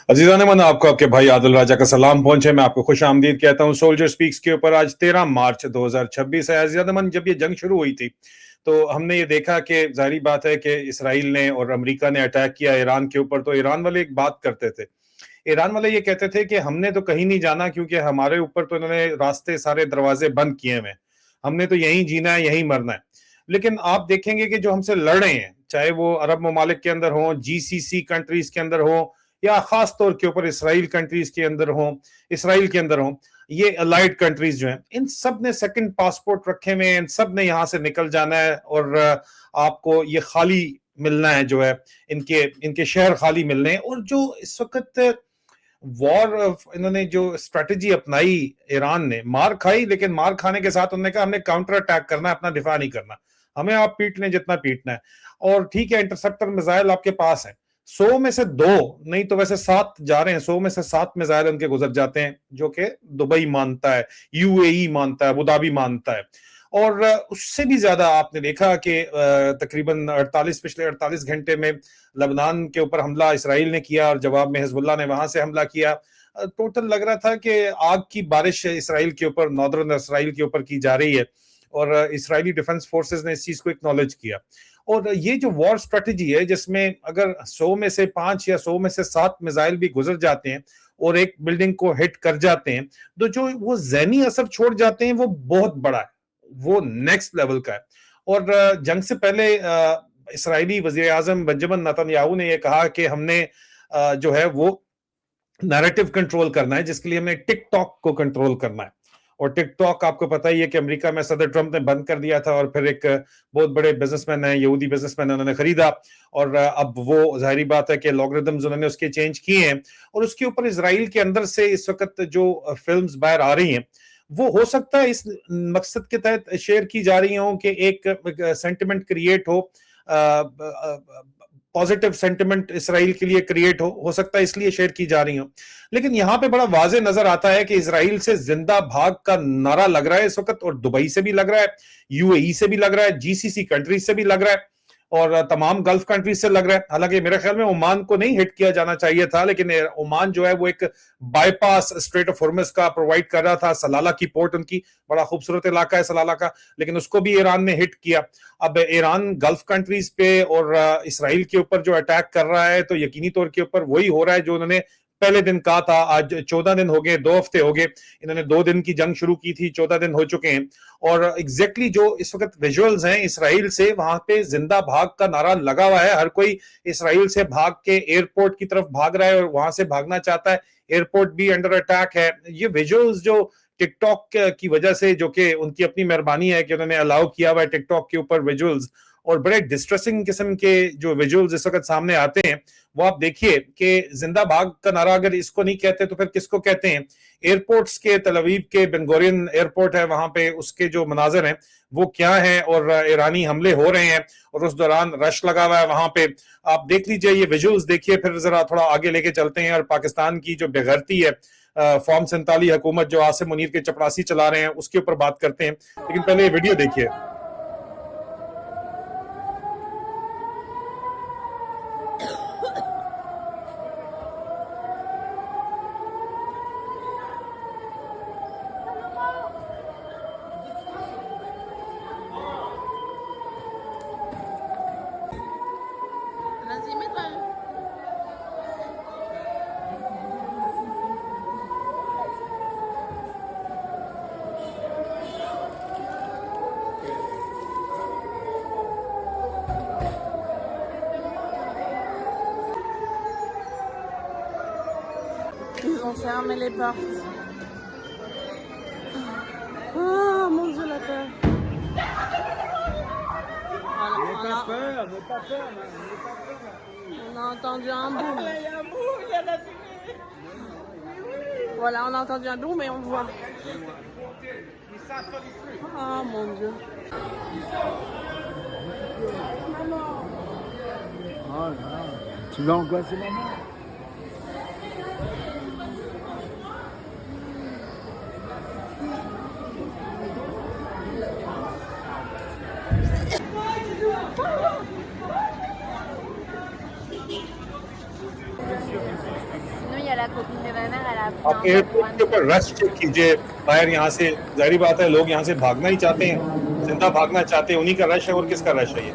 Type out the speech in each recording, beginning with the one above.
अजीज़ान मन आपको आपके भाई आदिल राजा का सलाम पहुंचे। मैं आपको खुश आमदीद कहता हूं। सोल्जर स्पीक्स के ऊपर आज 13 मार्च 2026 है। अजीज़ान मन, जब ये जंग शुरू हुई थी तो हमने ये देखा कि जाहिर बात है कि इसराइल ने और अमेरिका ने अटैक किया ईरान के ऊपर। तो ईरान वाले एक बात करते थे, ईरान वाले ये कहते थे कि हमने तो कहीं नहीं जाना, क्योंकि हमारे ऊपर तो इन्होंने रास्ते सारे दरवाजे बंद किए हुए हैं, हमने तो यहीं जीना है, यहीं मरना है। लेकिन आप देखेंगे कि जो हमसे लड़ रहे हैं, चाहे वो अरब ममालिक के अंदर हो, जीसीसी कंट्रीज के अंदर हो, या खास तौर के ऊपर इसराइल कंट्रीज के अंदर हो, इसराइल के अंदर हो, ये अलाइड कंट्रीज जो हैं, इन सब ने सेकंड पासपोर्ट रखे हुए हैं, इन सब ने यहाँ से निकल जाना है और आपको ये खाली मिलना है, जो है इनके इनके शहर खाली मिलने हैं। और जो इस वक्त वॉर इन्होंने जो स्ट्रेटजी अपनाई, ईरान ने मार खाई, लेकिन मार खाने के साथ उन्होंने कहा हमने काउंटर अटैक करना है, अपना दिफा नहीं करना, हमें आप पीट लें जितना पीटना है। और ठीक है, इंटरसेप्टर मिसाइल आपके पास है, 100 में से 2 नहीं तो वैसे 7 जा रहे हैं, 100 में से 7 मिसाइल उनके गुजर जाते हैं, जो कि दुबई मानता है, यूएई मानता है, अबू धाबी मानता है। और उससे भी ज्यादा आपने देखा कि तकरीबन 48 पिछले 48 घंटे में लबनान के ऊपर हमला इसराइल ने किया और जवाब में हिजबुल्लाह ने वहां से हमला किया। टोटल लग रहा था कि आग की बारिश इसराइल के ऊपर, नॉर्दर्न इसराइल के ऊपर की जा रही है। और इसराइली डिफेंस फोर्सेस ने इस चीज को एक्नॉलेज किया। और ये जो वॉर स्ट्रेटजी है, जिसमें अगर 100 में से 5 या 100 में से 7 मिसाइल भी गुजर जाते हैं और एक बिल्डिंग को हिट कर जाते हैं, तो जो वो ज़हनी असर छोड़ जाते हैं वो बहुत बड़ा है, वो नेक्स्ट लेवल का है। और जंग से पहले इसराइली वजीर आजम बेंजामिन नेतन्याहू ने यह कहा कि हमने जो है वो नैरेटिव कंट्रोल करना है, जिसके लिए हमें टिकटॉक को कंट्रोल करना है। और टिकटॉक आपको पता ही है कि अमेरिका में सदर ट्रंप ने बंद कर दिया था, और फिर एक बहुत बड़े बिजनेसमैन है, यहूदी बिजनेसमैन है, उन्होंने खरीदा। और अब वो जाहिर बात है कि लॉगरिदम्स उन्होंने उसके चेंज किए हैं। और उसके ऊपर इसराइल के अंदर से इस वक्त जो फिल्म्स बाहर आ रही हैं, वो हो सकता है इस मकसद के तहत शेयर की जा रही हो कि एक सेंटिमेंट क्रिएट हो, पॉजिटिव सेंटिमेंट इसराइल के लिए क्रिएट हो सकता है इसलिए शेयर की जा रही हो। लेकिन यहां पे बड़ा वाजे नजर आता है कि इसराइल से जिंदा भाग का नारा लग रहा है इस वक्त, और दुबई से भी लग रहा है, यूएई से भी लग रहा है, जीसीसी कंट्रीज से भी लग रहा है, और तमाम गल्फ कंट्रीज से लग रहा है। हालांकि मेरे ख्याल में ओमान को नहीं हिट किया जाना चाहिए था, लेकिन ओमान जो है वो एक बाईपास स्ट्रेट ऑफ हॉर्मुज का प्रोवाइड कर रहा था। सलाला की पोर्ट उनकी, बड़ा खूबसूरत इलाका है सलाला का, लेकिन उसको भी ईरान ने हिट किया। अब ईरान गल्फ कंट्रीज पे और इसराइल के ऊपर जो अटैक कर रहा है, तो यकीनी तौर के ऊपर वही हो रहा है जो उन्होंने पहले दिन कहा था। आज 14 दिन हो गए, 2 हफ्ते हो गए, इन्होंने 2 दिन की जंग शुरू की थी, 14 दिन हो चुके हैं। और एग्जैक्टली जो इस वक्त विजुअल्स हैं इसराइल से, वहां पे जिंदा भाग का नारा लगा हुआ है। हर कोई इसराइल से भाग के एयरपोर्ट की तरफ भाग रहा है और वहां से भागना चाहता है। एयरपोर्ट भी अंडर अटैक है। ये विजुअल्स जो टिकटॉक की वजह से, जो कि उनकी अपनी मेहरबानी है कि उन्होंने अलाउ किया हुआ है टिकटॉक के ऊपर विजुअल्स, और बड़े डिस्ट्रेसिंग किस्म के जो विजुअल्स इस वक्त सामने आते हैं, वो आप देखिए कि जिंदा भाग का नारा अगर इसको नहीं कहते तो फिर किसको कहते हैं। एयरपोर्ट्स के, तल अवीव के बेन गुरियन एयरपोर्ट है, वहां पे उसके जो मनाजर हैं वो क्या है, और ईरानी हमले हो रहे हैं और उस दौरान रश लगा हुआ है वहां पे। आप देख लीजिए, ये विजुअल्स देखिए, फिर जरा थोड़ा आगे लेके चलते हैं और पाकिस्तान की जो बेगैरती है, फॉर्म 47 हुकूमत जो आसिम मुनीर के चपरासी चला रहे हैं, उसके ऊपर बात करते हैं। लेकिन पहले ये वीडियो देखिए। Vas-y, mets-toi. Ils ont fermé les portes. Oh mon Dieu, la peur. N'aie pas peur, n'aie pas peur, On a entendu un boom. il y a un bout, il y a de la fumée. Voilà, on a entendu un boom et on voit. Oh mon Dieu. Oh là, tu vas angoisser maman. आप airport के ऊपर rush check कीजिए, बाहर यहाँ से जाहिर बात है लोग यहाँ से भागना ही चाहते हैं, जिंदा भागना चाहते हैं, उन्हीं का रश है और किसका रश है ये।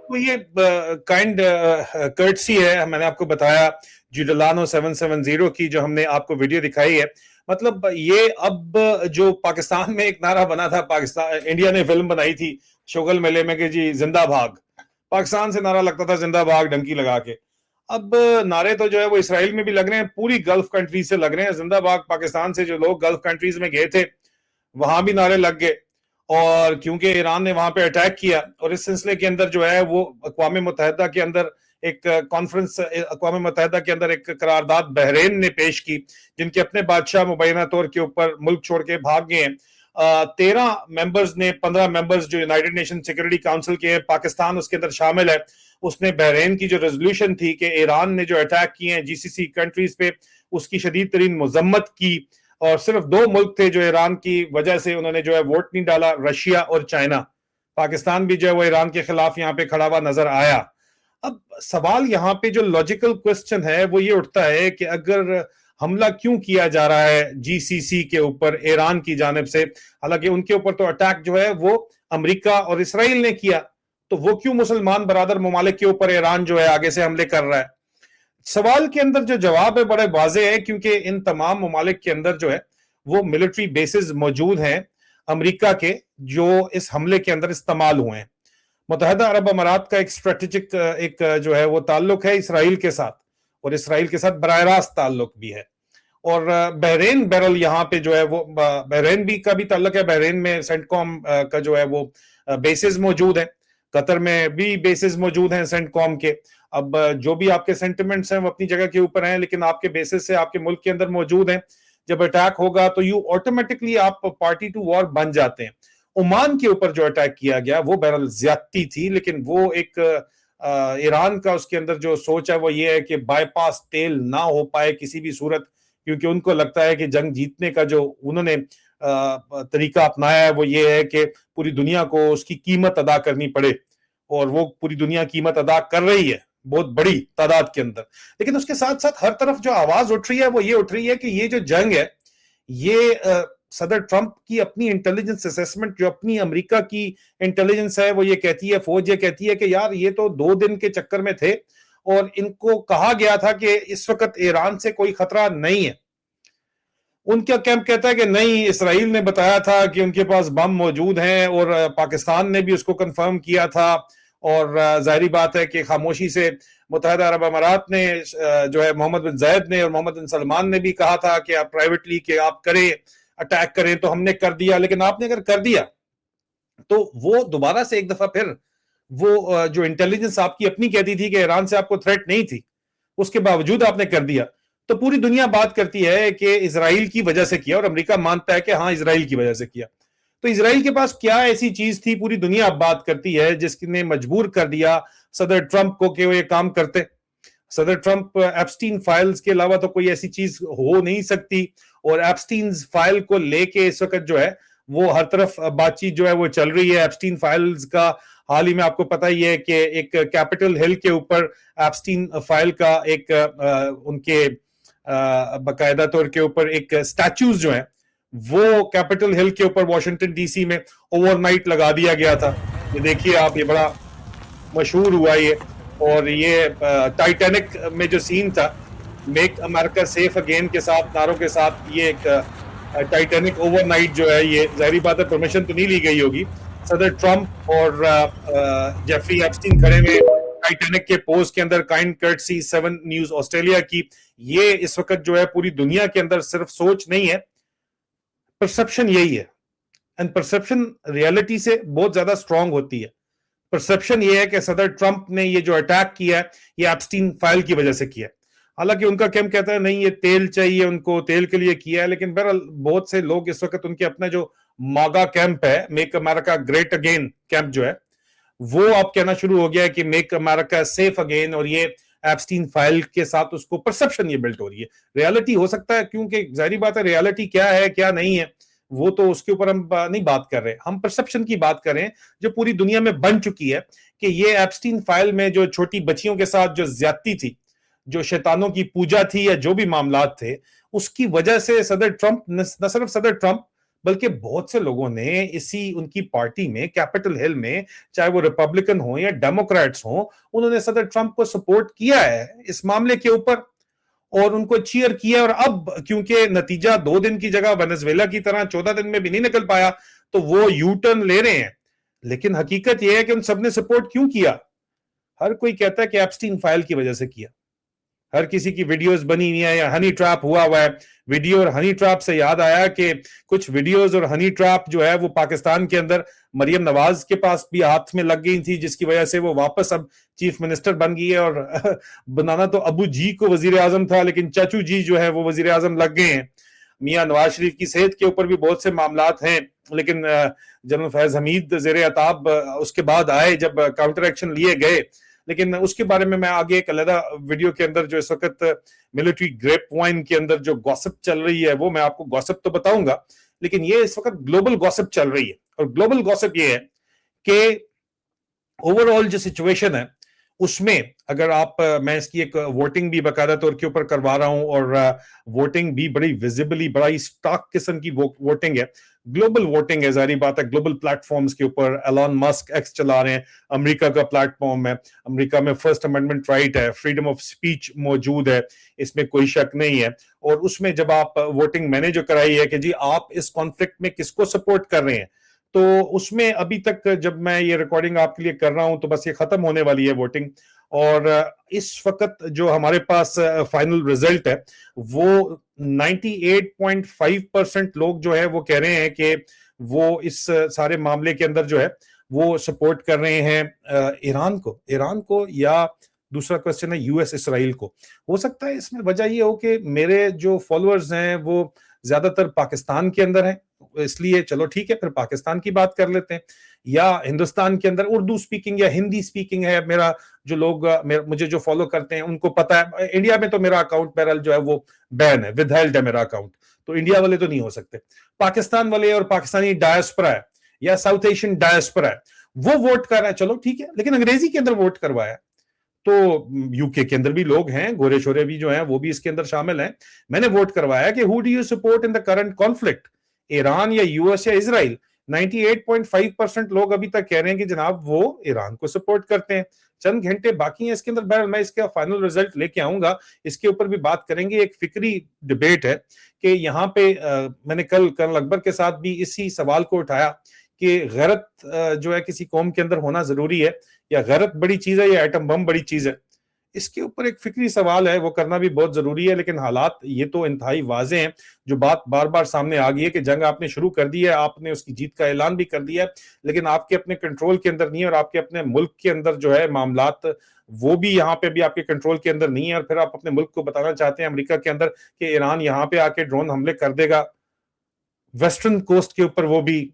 तो ये काइंड कर्टसी है, मैंने आपको बताया जुडलानो 770 की जो हमने आपको वीडियो दिखाई है। मतलब ये अब जो पाकिस्तान में एक नारा बना था, पाकिस्तान इंडिया ने फिल्म बनाई थी शोगल मेले में कि जी जिंदा भाग, पाकिस्तान से नारा लगता था जिंदा भाग डंकी लगा के। अब नारे तो जो है वो इसराइल में भी लग रहे हैं, पूरी गल्फ कंट्रीज से लग रहे हैं। जिंदा भाग पाकिस्तान से जो लोग गल्फ कंट्रीज में गए थे वहां भी नारे लग गए, और क्योंकि ईरान ने वहां पे अटैक किया, और इस सिलसिले के अंदर जो है वो अक़वाम मुत्तहिदा के अंदर एक कॉन्फ्रेंस, अक़वाम मुत्तहिदा के अंदर एक करारदाद बहरीन ने पेश की, जिनके अपने बादशाह मुबैना तौर के ऊपर मुल्क छोड़ के भाग गए हैं। 13 मेंबर्स ने, 15 मेंबर्स जो यूनाइटेड नेशन सिक्योरिटी काउंसिल के हैं, पाकिस्तान उसके अंदर शामिल है, उसने बहरीन की जो रेजोल्यूशन थी कि ईरान ने जो अटैक किए हैं जीसीसी कंट्रीज पे, उसकी शदीद तरीन मजम्मत की। और सिर्फ 2 मुल्क थे जो ईरान की वजह से उन्होंने जो है वोट नहीं डाला, रशिया और चाइना। पाकिस्तान भी जो है वो ईरान के खिलाफ यहाँ पे खड़ा हुआ नजर आया। अब सवाल यहाँ पे जो लॉजिकल क्वेश्चन है वो ये उठता है कि अगर हमला क्यों किया जा रहा है जीसीसी के ऊपर ईरान की जानिब से, हालांकि उनके ऊपर तो अटैक जो है वो अमेरिका और इसराइल ने किया, तो वो क्यों मुसलमान बरादर ममालिक के ऊपर ईरान जो है आगे से हमले कर रहा है? सवाल के अंदर जो जवाब है बड़े वाज़ेह है, क्योंकि इन तमाम ममालिक के अंदर जो है वो मिलिट्री बेसिस मौजूद हैं अमेरिका के, जो इस हमले के अंदर इस्तेमाल हुए हैं। मुत्तहिदा अरब अमारात का एक स्ट्रेटेजिक एक जो है वो ताल्लुक है इसराइल के साथ, और इसराइल के साथ बराह रास्त ताल्लुक भी है। और बहरीन बैरल यहाँ पे जो है वो बहरीन भी का भी ताल्लुक है, बहरीन में सेंटकॉम का जो है वो बेसिस मौजूद है, कतर में भी बेसिस मौजूद हैं सेंटकॉम के। अब जो भी आपके सेंटिमेंट्स हैं वो अपनी जगह के ऊपर हैं, लेकिन आपके बेसिस से आपके मुल्क के अंदर मौजूद हैं। जब अटैक होगा तो यू ऑटोमेटिकली आप पार्टी टू वॉर बन जाते हैं। ओमान के ऊपर जो अटैक किया गया वो बहरहाल ज्यादती थी, लेकिन वो एक ईरान का उसके अंदर जो सोच है वो ये है कि बाईपास तेल ना हो पाए किसी भी सूरत, क्योंकि उनको लगता है कि जंग जीतने का जो उन्होंने तरीका अपनाया है वो ये है कि पूरी दुनिया को उसकी कीमत अदा करनी पड़े, और वो पूरी दुनिया कीमत अदा कर रही है बहुत बड़ी तादाद के अंदर। लेकिन उसके साथ साथ हर तरफ जो आवाज उठ रही है वो ये उठ रही है कि ये जो जंग है ये सदर ट्रंप की अपनी इंटेलिजेंस असेसमेंट, जो अपनी अमेरिका की इंटेलिजेंस है वो ये कहती है, फौज ये कहती है कि यार ये तो 2 दिन के चक्कर में थे और इनको कहा गया था कि इस वक्त ईरान से कोई खतरा नहीं है। उनका कैंप कहता है कि नहीं, इसराइल ने बताया था कि उनके पास बम मौजूद हैं, और पाकिस्तान ने भी उसको कंफर्म किया था। और जाहिर बात है कि खामोशी से मुत्तहिदा अरब अमारात ने जो है मोहम्मद बिन जायद ने और मोहम्मद बिन सलमान ने भी कहा था कि आप प्राइवेटली कि आप करें, अटैक करें, तो हमने कर दिया। लेकिन आपने अगर कर दिया तो वो दोबारा से एक दफा फिर वो जो इंटेलिजेंस आपकी अपनी कहती थी कि ईरान से आपको थ्रेट नहीं थी, उसके बावजूद आपने कर दिया, तो पूरी दुनिया बात करती है कि इजराइल की वजह से किया, और अमेरिका मानता है कि हाँ इजराइल की वजह से किया। तो इजराइल के पास क्या ऐसी चीज थी, पूरी दुनिया अब बात करती है, जिसने मजबूर कर दिया सदर ट्रंप को कि वो ये काम करते। सदर ट्रंप एप्स्टीन फाइल्स के अलावा तो कोई ऐसी चीज हो नहीं सकती, और एप्स्टीन फाइल को लेके इस वक्त जो है वो हर तरफ बातचीत जो है वो चल रही है। एप्स्टीन फाइल्स का हाल ही में आपको पता ही है कि एक कैपिटल हिल के ऊपर एप्स्टीन फाइल का एक उनके बाकायदा तौर के ऊपर एक स्टैच्यूज जो है वो कैपिटल हिल के ऊपर वॉशिंगटन डीसी में ओवरनाइट लगा दिया गया था। ये देखिए आप, ये बड़ा मशहूर हुआ ये। और ये टाइटैनिक में जो सीन था मेक अमेरिका सेफ अगेन के साथ नारों के साथ, ये एक टाइटैनिक ओवरनाइट जो है, ये जाहिर बात है परमिशन तो नहीं ली गई होगी। सदर ट्रंप और जेफरी एप्स्टीन खड़े हुए टाइटैनिक के पोस्ट के अंदर, काइंड कर्टसी 7 न्यूज ऑस्ट्रेलिया की। ये इस वक्त जो है पूरी दुनिया के अंदर सिर्फ सोच नहीं है, परसेप्शन यही है। एंड परसेप्शन रियलिटी से बहुत ज्यादा स्ट्रांग होती है। परसेप्शन ये है कि सदर ट्रंप ने ये जो अटैक किया है ये एप्स्टीन फाइल की वजह से किया है। हालांकि उनका कैंप कहता है नहीं, ये तेल चाहिए, उनको तेल के लिए किया है। लेकिन बहरहाल बहुत से लोग इस वक्त उनके अपना जो मागा कैंप है, make America great again camp जो है, वो अब कहना शुरू हो गया है कि मेक अमेरिका सेफ अगेन, और ये एप्स्टीन फाइल के साथ उसको परसेप्शन ये बिल्ट हो रही है। रियलिटी हो सकता है, क्योंकि जाहिर बात है रियलिटी क्या है क्या नहीं है वो तो उसके ऊपर हम नहीं बात कर रहे, हम परसेप्शन की बात करें जो पूरी दुनिया में बन चुकी है कि ये एप्स्टीन फाइल में जो छोटी बच्चियों के साथ जो ज्यादती थी, जो शैतानों की पूजा थी या जो भी मामलात थे, उसकी वजह से सदर ट्रंप, न सिर्फ सदर ट्रंप बल्कि बहुत से लोगों ने इसी उनकी पार्टी में कैपिटल हिल में, चाहे वो रिपब्लिकन हो या डेमोक्रेट्स हो, उन्होंने सदर ट्रंप को सपोर्ट किया है इस मामले के ऊपर और उनको चीयर किया। और अब क्योंकि नतीजा 2 दिन की जगह वेनेजुएला की तरह 14 दिन में भी नहीं निकल पाया तो वो यू टर्न ले रहे हैं। लेकिन हकीकत यह है कि उन सबने सपोर्ट क्यों किया? हर कोई कहता है कि एप्स्टीन फाइल की वजह से किया। हर किसी की वीडियोस बनी हुई है या हनी ट्रैप हुआ है। वीडियो और हनी ट्रैप से याद आया कि कुछ वीडियोस और हनी ट्रैप जो है वो पाकिस्तान के अंदर मरियम नवाज के पास भी हाथ में लग गई थी, जिसकी वजह से वो वापस अब चीफ मिनिस्टर बन गई है। और बनाना तो अबू जी को वजीर आजम था, लेकिन चाचू जी जो है वो वजीर आजम लग गए हैं। मियां नवाज शरीफ की सेहत के ऊपर भी बहुत से मामलात हैं, लेकिन जनरल फैज हमीद जेर अताब उसके बाद आए जब काउंटर एक्शन लिए गए। लेकिन उसके बारे में मैं आगे एक अलग वीडियो के अंदर जो इस वक्त मिलिट्री ग्रेप वाइन के अंदर जो गॉसिप चल रही है वो मैं आपको गॉसिप तो बताऊंगा, लेकिन ये इस वक्त ग्लोबल गॉसिप चल रही है। और ग्लोबल गॉसिप ये है कि ओवरऑल जो सिचुएशन है उसमें अगर आप मैं इसकी एक वोटिंग भी बाकायदा तौर के ऊपर करवा रहा हूं और वोटिंग भी बड़ी विजिबली बड़ा ही स्टॉक किस्म की वोटिंग है, ग्लोबल वोटिंग है। जारी बात है ग्लोबल प्लेटफॉर्म्स के ऊपर एलन मस्क एक्स चला रहे हैं, अमेरिका का प्लेटफॉर्म है, अमेरिका में फर्स्ट अमेंडमेंट राइट है, फ्रीडम ऑफ स्पीच मौजूद है, इसमें कोई शक नहीं है। और उसमें जब आप वोटिंग मैंने जो कराई है कि जी आप इस कॉन्फ्लिक्ट में किसको सपोर्ट कर रहे हैं, तो उसमें अभी तक जब मैं ये रिकॉर्डिंग आपके लिए कर रहा हूं तो बस ये खत्म होने वाली है वोटिंग। और इस वक्त जो हमारे पास फाइनल रिजल्ट है वो 98.5% लोग जो है वो कह रहे हैं कि वो इस सारे मामले के अंदर जो है वो सपोर्ट कर रहे हैं ईरान को या दूसरा क्वेश्चन है यूएस इसराइल को। हो सकता है इसमें वजह ये हो कि मेरे जो फॉलोअर्स हैं वो ज्यादातर पाकिस्तान के अंदर हैं, इसलिए चलो ठीक है फिर पाकिस्तान की बात कर लेते हैं, या हिंदुस्तान के अंदर उर्दू स्पीकिंग या हिंदी स्पीकिंग है मेरा जो लोग मुझे जो फॉलो करते हैं उनको पता है। इंडिया में तो मेरा अकाउंट बहरहाल जो है वो बैन है, विदहेल्ड है मेरा अकाउंट, तो इंडिया वाले तो नहीं हो सकते। पाकिस्तान वाले और पाकिस्तानी डायस्पोरा है या साउथ एशियन डायस्पोरा है वो वोट कर रहा है, चलो ठीक है, लेकिन अंग्रेजी के अंदर वोट करवाया। तो यूके के अंदर भी लोग हैं, गोरे शोरे भी जो हैं वो भी इसके अंदर शामिल हैं। मैंने वोट करवाया कि who do you support in the current conflict, Iran या यूएस या इजराइल। 98.5% लोग अभी तक कह रहे हैं कि जनाब वो ईरान को सपोर्ट करते हैं। चंद घंटे बाकी हैं इसके अंदर, बहरहाल मैं इसका फाइनल रिजल्ट लेके आऊंगा, इसके ऊपर भी बात करेंगे। एक फिक्री डिबेट है कि यहाँ पे मैंने कल कर्नल अकबर के साथ भी इसी सवाल को उठाया कि गैरत जो है किसी कौम के अंदर होना जरूरी है, या गैरत बड़ी चीज है या एटम बम बड़ी चीज है। इसके ऊपर एक फिक्री सवाल है, वो करना भी बहुत जरूरी है। लेकिन हालात ये तो इंतहाई वाजे हैं, जो बात बार बार सामने आ गई है कि जंग आपने शुरू कर दी है, आपने उसकी जीत का ऐलान भी कर दिया है, लेकिन आपके अपने कंट्रोल के अंदर नहीं है और आपके अपने मुल्क के अंदर जो है मामलात वो भी यहाँ पे भी आपके कंट्रोल के अंदर नहीं है। और फिर आप अपने मुल्क को बताना चाहते हैं अमेरिका के अंदर कि ईरान यहाँ पे आके ड्रोन हमले कर देगा वेस्टर्न कोस्ट के ऊपर, वो भी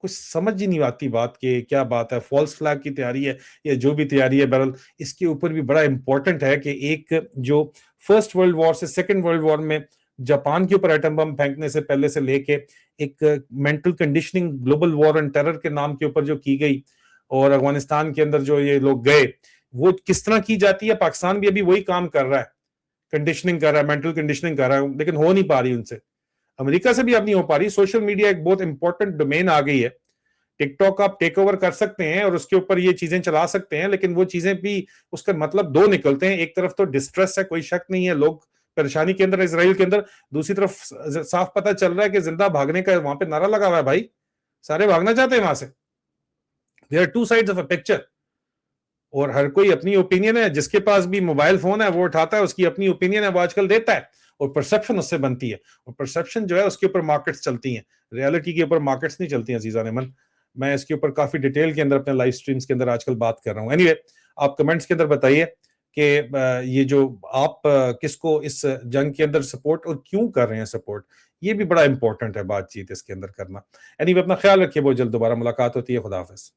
कुछ समझ ही नहीं आती बात के क्या बात है, फॉल्स फ्लैग की तैयारी है या जो भी तैयारी है। बहरहाल इसके ऊपर भी बड़ा इंपॉर्टेंट है कि एक जो फर्स्ट वर्ल्ड वॉर से सेकंड वर्ल्ड वॉर में जापान के ऊपर एटम बम फेंकने से पहले से लेके एक mental conditioning global war and terror के नाम के ऊपर जो की गई और अफगानिस्तान के अंदर जो ये लोग गए वो किस तरह की जाती है। पाकिस्तान भी अभी वही काम कर रहा है, कंडीशनिंग कर रहा है, मेंटल कंडीशनिंग कर रहा है, लेकिन हो नहीं पा रही उनसे। अमेरिका से भी अब नहीं हो पा रही। सोशल मीडिया एक बहुत इंपॉर्टेंट डोमेन आ गई है। टिकटॉक आप टेक ओवर कर सकते हैं और उसके ऊपर ये चीजें चला सकते हैं, लेकिन वो चीजें भी उसका मतलब दो निकलते हैं। एक तरफ तो डिस्ट्रेस है, कोई शक नहीं है, लोग परेशानी के अंदर, इसराइल के अंदर। दूसरी तरफ साफ पता चल रहा है कि जिंदा भागने का वहां पे नारा लगा हुआ है, भाई सारे भागना चाहते हैं वहां से। There are two sides of a picture और हर कोई अपनी ओपिनियन है। जिसके पास भी मोबाइल फोन है वो उठाता है, उसकी अपनी ओपिनियन है, वो आजकल देता है और परसेप्शन उससे बनती है। और परसेप्शन जो है उसके ऊपर मार्केट्स चलती हैं, रियलिटी के ऊपर मार्केट्स नहीं चलती हैं। अजीजा नेमन, मैं इसके ऊपर काफी डिटेल के अंदर अपने लाइव स्ट्रीम्स के अंदर आजकल बात कर रहा हूं। एनीवे, आप कमेंट्स के अंदर बताइए कि ये जो आप किसको इस जंग के अंदर सपोर्ट और क्यों कर रहे हैं सपोर्ट, ये भी बड़ा इंपॉर्टेंट है बातचीत इसके अंदर करना। एनीवे, अपना ख्याल रखिए, बहुत जल्द दोबारा मुलाकात होती है। खुदा हाफिज।